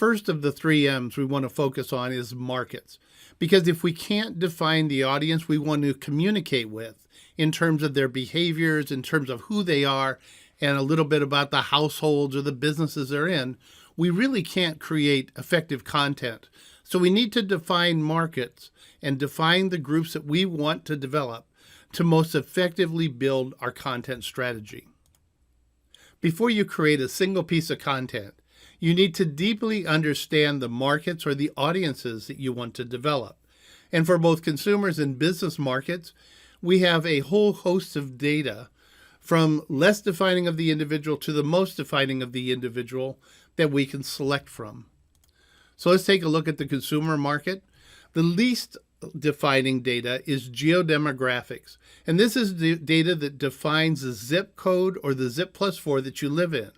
first of the three M's we want to focus on is markets. Because if we can't define the audience we want to communicate with in terms of their behaviors, in terms of who they are, and a little bit about the households or the businesses they're in, we really can't create effective content. So we need to define markets and define the groups that we want to develop to most effectively build our content strategy. Before you create a single piece of content, you need to deeply understand the markets or the audiences that you want to develop. And for both consumers and business markets, we have a whole host of data from less defining of the individual to the most defining of the individual that we can select from. So let's take a look at the consumer market. The least defining data is Geo Demographics. And this is the data that defines the zip code or the zip +4 that you live in.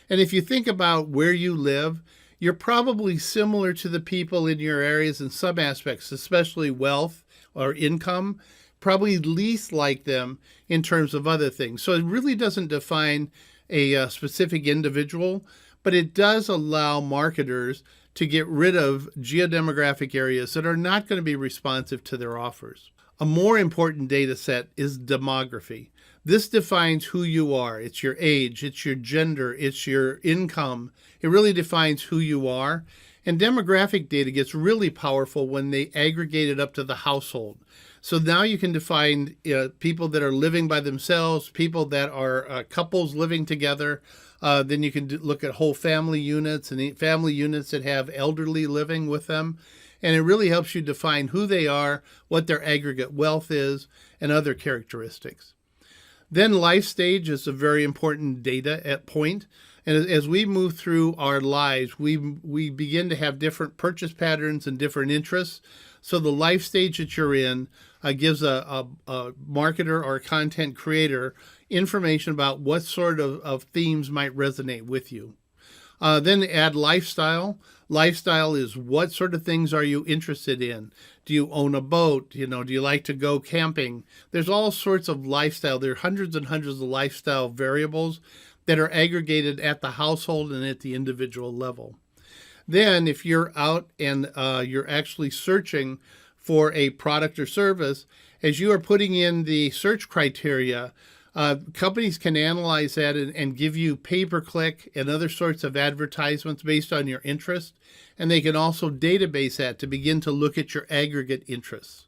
And if you think about where you live, you're probably similar to the people in your areas in some aspects, especially wealth or income, probably least like them in terms of other things. So it really doesn't define a specific individual, but it does allow marketers to get rid of geodemographic areas that are not going to be responsive to their offers. A more important data set is demography. This defines who you are. It's your age, it's your gender, it's your income. It really defines who you are. And demographic data gets really powerful when they aggregate it up to the household. So now you can define people that are living by themselves, people that are couples living together. Then you can look at whole family units and family units that have elderly living with them. And it really helps you define who they are, what their aggregate wealth is, and other characteristics. Then life stage is a very important data point. And as we move through our lives, we begin to have different purchase patterns and different interests. So the life stage that you're in gives a marketer or a content creator information about what sort of themes might resonate with you. Then add lifestyle. Lifestyle is what sort of things are you interested in? Do you own a boat? Do you like to go camping? There's all sorts of lifestyle. There are hundreds and hundreds of lifestyle variables that are aggregated at the household and at the individual level. Then if you're out and you're actually searching for a product or service, as you are putting in the search criteria, companies can analyze that and give you pay-per-click and other sorts of advertisements based on your interest. And they can also database that to begin to look at your aggregate interests.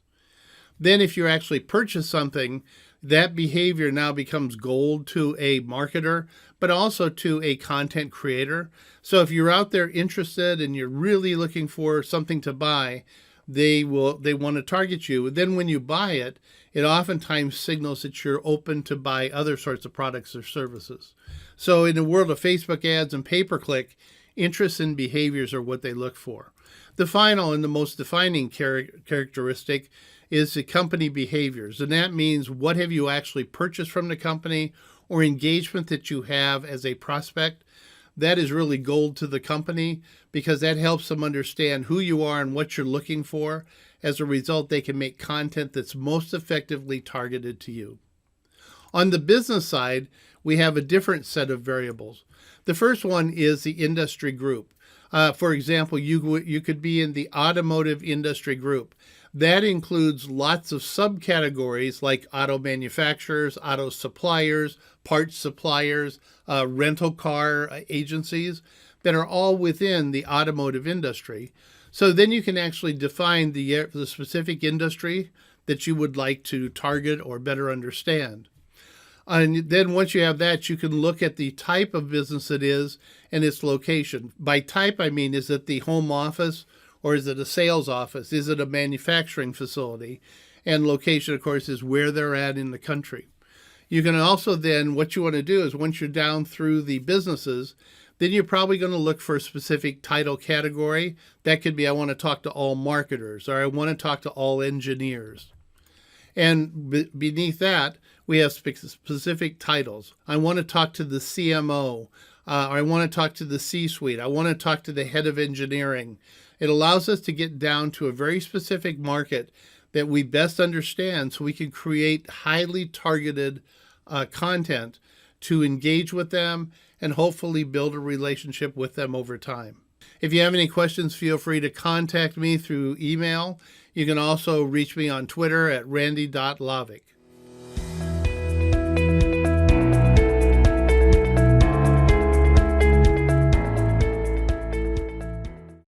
Then if you actually purchase something, that behavior now becomes gold to a marketer, but also to a content creator. So if you're out there interested and you're really looking for something to buy, they want to target you. Then when you buy it, it oftentimes signals that you're open to buy other sorts of products or services. So in the world of Facebook ads and pay-per-click, interests and behaviors are what they look for. The final and the most defining characteristic is the company behaviors. And that means what have you actually purchased from the company or engagement that you have as a prospect. That is really gold to the company because that helps them understand who you are and what you're looking for. As a result, they can make content that's most effectively targeted to you. On the business side, we have a different set of variables. The first one is the industry group. For example, you could be in the automotive industry group. That includes lots of subcategories like auto manufacturers, auto suppliers, parts suppliers, rental car agencies that are all within the automotive industry. So then you can actually define the specific industry that you would like to target or better understand. And then once you have that, you can look at the type of business it is and its location. By type, I mean, is it the home office or is it a sales office? Is it a manufacturing facility? And location, of course, is where they're at in the country. You can also then, what you want to do is once you're down through the businesses, then you're probably going to look for a specific title category. That could be, I want to talk to all marketers, or I want to talk to all engineers. And beneath that, we have specific titles. I want to talk to the CMO, or I want to talk to the C-suite. I want to talk to the head of engineering. It allows us to get down to a very specific market that we best understand so we can create highly targeted content to engage with them and hopefully build a relationship with them over time. If you have any questions, feel free to contact me through email. You can also reach me on Twitter at randy.lavick.